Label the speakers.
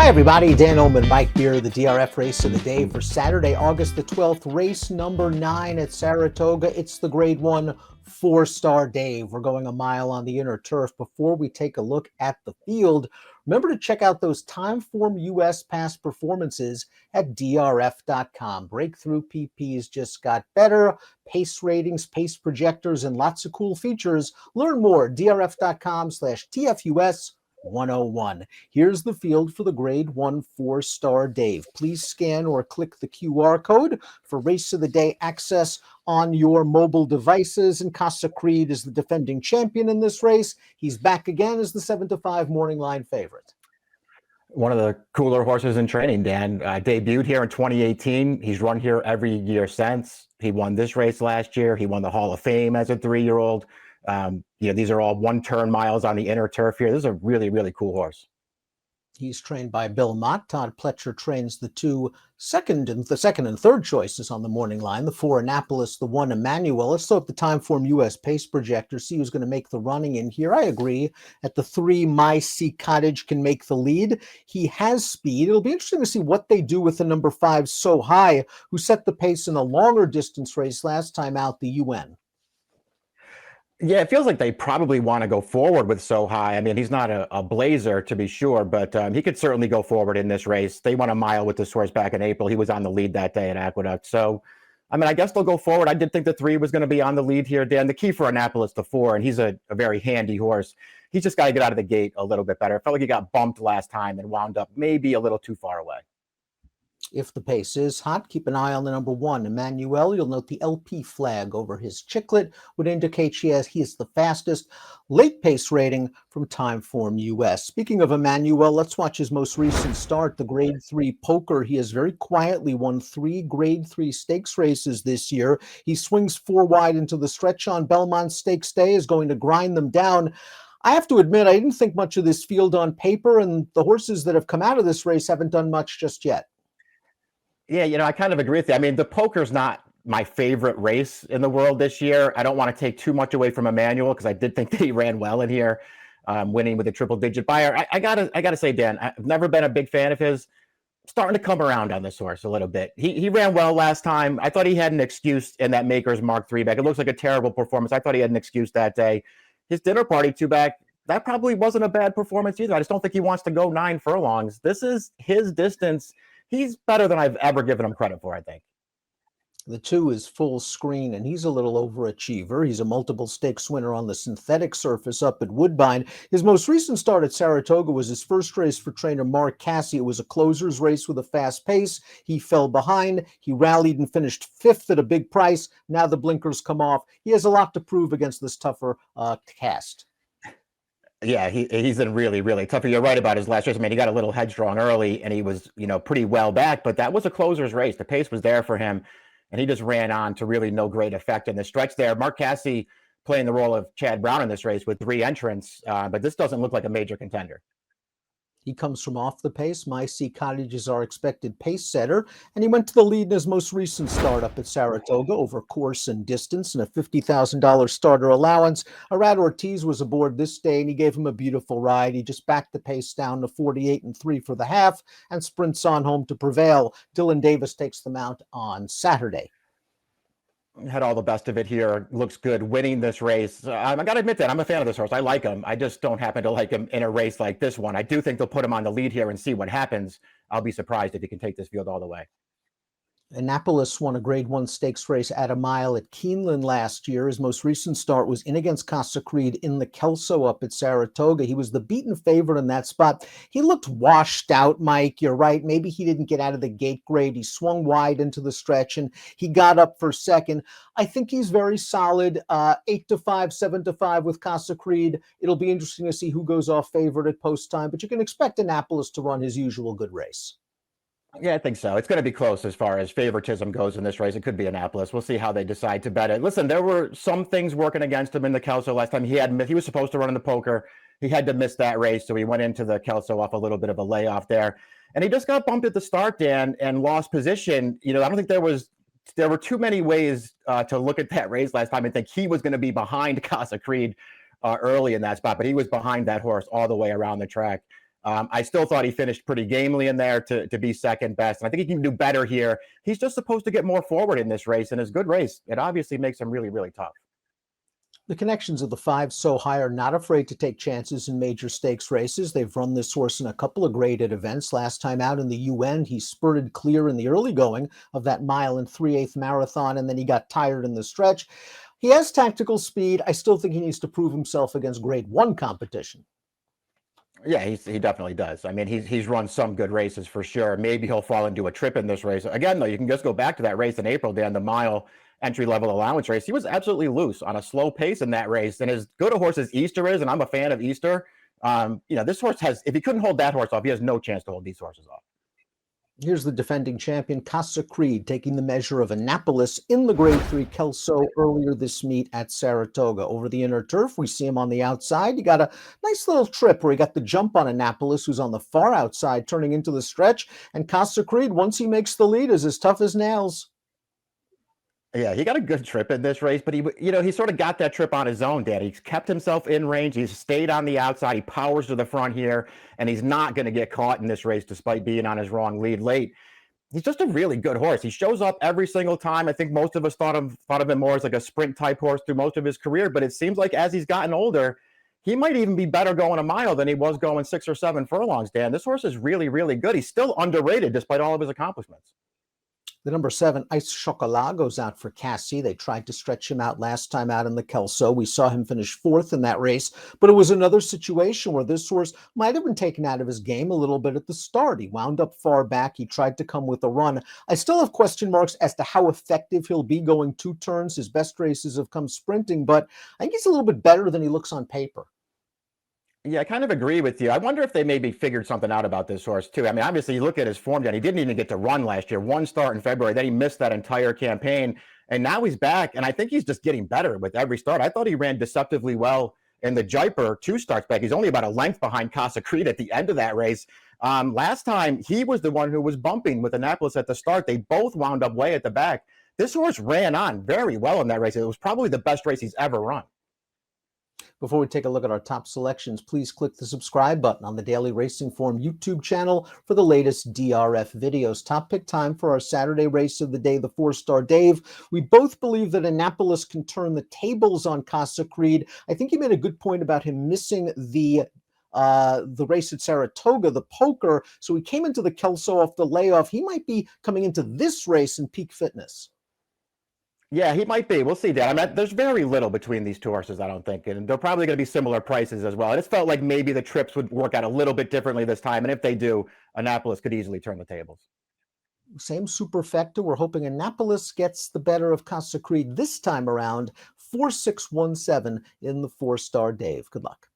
Speaker 1: Hi everybody, Dan Illman, Mike here, the DRF race of the day for Saturday, August the 12th, race number 9 at Saratoga. It's the grade 1 Fourstardave. We're going a mile on the inner turf. Before we take a look at the field, remember to check out those Timeform US past performances at DRF.com. Breakthrough PPs just got better, pace ratings, pace projectors, and lots of cool features. Learn more, DRF.com/TFUS 101. Here's the field for the grade 1 Fourstardave. Please scan or click the QR code for race of the day access on your mobile devices. And Casa Creed is the defending champion in this race. He's back again as the 7-5 morning line favorite.
Speaker 2: One of the cooler horses in training, Dan. Debuted here in 2018. He's run here every year since. He won this race last year. He won the Hall of Fame as a 3-year-old. These are all one-turn miles on the inner turf here. This is a really, really cool horse.
Speaker 1: He's trained by Bill Mott. Todd Pletcher trains the second and third choices on the morning line. The 4 Annapolis, the 1 Emmanuel. Let's throw up the Timeform US pace projector, see who's going to make the running in here. I agree. At the 3, My Sea Cottage can make the lead. He has speed. It'll be interesting to see what they do with the number 5, So High, who set the pace in a longer distance race last time out, the UN.
Speaker 2: Yeah, it feels like they probably want to go forward with So High. I mean, he's not a blazer, to be sure, but he could certainly go forward in this race. They won a mile with this horse back in April. He was on the lead that day at Aqueduct. So, I mean, I guess they'll go forward. I did think the 3 was going to be on the lead here, Dan. The key for Annapolis, the 4, and he's a very handy horse. He's just got to get out of the gate a little bit better. It felt like he got bumped last time and wound up maybe a little too far away.
Speaker 1: If the pace is hot, keep an eye on the number 1, Emmanuel. You'll note the LP flag over his chiclet would indicate he is the fastest. Late pace rating from Timeform US. Speaking of Emmanuel, let's watch his most recent start, the grade 3 poker. He has very quietly won 3 grade 3 stakes races this year. He swings 4 wide into the stretch on Belmont Stakes Day, is going to grind them down. I have to admit, I didn't think much of this field on paper, and the horses that have come out of this race haven't done much just yet.
Speaker 2: Yeah, I kind of agree with you. I mean, the poker's not my favorite race in the world this year. I don't want to take too much away from Emmanuel because I did think that he ran well in here, winning with a triple-digit buyer. I gotta say, Dan, I've never been a big fan of his. Starting to come around on this horse a little bit. He ran well last time. I thought he had an excuse in that Maker's Mark 3 back. It looks like a terrible performance. I thought he had an excuse that day. His dinner party 2 back, that probably wasn't a bad performance either. I just don't think he wants to go 9 furlongs. This is his distance. He's better than I've ever given him credit for, I think.
Speaker 1: The 2 is full screen, and he's a little overachiever. He's a multiple stakes winner on the synthetic surface up at Woodbine. His most recent start at Saratoga was his first race for trainer Mark Casse. It was a closer's race with a fast pace. He fell behind. He rallied and finished 5th at a big price. Now the blinkers come off. He has a lot to prove against this tougher cast.
Speaker 2: Yeah, he's in really, really tough. You're right about his last race. I mean, he got a little headstrong early, and he was, pretty well back. But that was a closer's race. The pace was there for him, and he just ran on to really no great effect in the stretch there. Mark Casse playing the role of Chad Brown in this race with 3 entrants, but this doesn't look like a major contender.
Speaker 1: He comes from off the pace. My Sea Cottage is our expected pace setter, and he went to the lead in his most recent start up at Saratoga over course and distance and a $50,000 starter allowance. Arad Ortiz was aboard this day, and he gave him a beautiful ride. He just backed the pace down to 48-3 for the half and sprints on home to prevail. Dylan Davis takes the mount on Saturday.
Speaker 2: Had all the best of it here. Looks good winning this race. I got to admit that I'm a fan of this horse. I like him. I just don't happen to like him in a race like this one. I do think they'll put him on the lead here and see what happens. I'll be surprised if he can take this field all the way.
Speaker 1: Annapolis won a grade 1 stakes race at a mile at Keeneland last year. His most recent start was in against Casa Creed in the Kelso up at Saratoga. He was the beaten favorite in that spot. He looked washed out, Mike. You're right. Maybe he didn't get out of the gate great. He swung wide into the stretch, and he got up for second. I think he's very solid. 8-5, 7-5 with Casa Creed. It'll be interesting to see who goes off favorite at post time, but you can expect Annapolis to run his usual good race.
Speaker 2: Yeah, I think so. It's going to be close as far as favoritism goes in this race. It could be Annapolis. We'll see how they decide to bet it. Listen, there were some things working against him in the Kelso last time. He was supposed to run in the poker. He had to miss that race, so he went into the Kelso off a little bit of a layoff there. And he just got bumped at the start, Dan, and lost position. I don't think there were too many ways to look at that race last time and think he was going to be behind Casa Creed early in that spot, but he was behind that horse all the way around the track. I still thought he finished pretty gamely in there to be second best. And I think he can do better here. He's just supposed to get more forward in this race, and his good race, it obviously makes him really, really tough.
Speaker 1: The connections of the five So High are not afraid to take chances in major stakes races. They've run this horse in a couple of graded events. Last time out in the UN, he spurted clear in the early going of that mile and 3/8 marathon, and then he got tired in the stretch. He has tactical speed. I still think he needs to prove himself against grade one competition.
Speaker 2: Yeah, he definitely does. I mean, he's run some good races for sure. Maybe he'll fall into a trip in this race. Again, though, you can just go back to that race in April, Dan, the mile entry-level allowance race. He was absolutely loose on a slow pace in that race. And as good a horse as Easter is, and I'm a fan of Easter, this horse has, if he couldn't hold that horse off, he has no chance to hold these horses off.
Speaker 1: Here's the defending champion, Casa Creed, taking the measure of Annapolis in the Grade 3 Kelso earlier this meet at Saratoga. Over the inner turf, we see him on the outside. He got a nice little trip where he got the jump on Annapolis, who's on the far outside, turning into the stretch. And Casa Creed, once he makes the lead, is as tough as nails.
Speaker 2: Yeah, he got a good trip in this race, but he sort of got that trip on his own, Dad. He's kept himself in range. He's stayed on the outside. He powers to the front here, and he's not going to get caught in this race despite being on his wrong lead late. He's just a really good horse. He shows up every single time. I think most of us thought of him more as like a sprint type horse through most of his career, but it seems like as he's gotten older, he might even be better going a mile than he was going 6 or 7 furlongs, Dan. This horse is really, really good. He's still underrated despite all of his accomplishments.
Speaker 1: The number 7, Ice Chocolat, goes out for Cassie. They tried to stretch him out last time out in the Kelso. We saw him finish 4th in that race, but it was another situation where this horse might have been taken out of his game a little bit at the start. He wound up far back. He tried to come with a run. I still have question marks as to how effective he'll be going 2 turns. His best races have come sprinting, but I think he's a little bit better than he looks on paper.
Speaker 2: Yeah, I kind of agree with you. I wonder if they maybe figured something out about this horse too. I mean, obviously you look at his form, Dan, he didn't even get to run last year. 1 start in February, then he missed that entire campaign. And now he's back, and I think he's just getting better with every start. I thought he ran deceptively well in the Jaipur 2 starts back. He's only about a length behind Casa Creed at the end of that race. Last time, he was the one who was bumping with Annapolis at the start. They both wound up way at the back. This horse ran on very well in that race. It was probably the best race he's ever run.
Speaker 1: Before we take a look at our top selections, please click the subscribe button on the Daily Racing Form YouTube channel for the latest DRF videos. Top pick time for our Saturday race of the day, the Fourstardave. We both believe that Annapolis can turn the tables on Casa Creed. I think you made a good point about him missing the race at Saratoga, the poker. So he came into the Kelso off the layoff. He might be coming into this race in peak fitness.
Speaker 2: Yeah, he might be. We'll see, Dan. I mean, there's very little between these 2 horses, I don't think. And they're probably going to be similar prices as well. I just felt like maybe the trips would work out a little bit differently this time. And if they do, Annapolis could easily turn the tables.
Speaker 1: Same superfecta. We're hoping Annapolis gets the better of Casa Creed this time around. 4-6-1-7 in the Fourstardave. Good luck.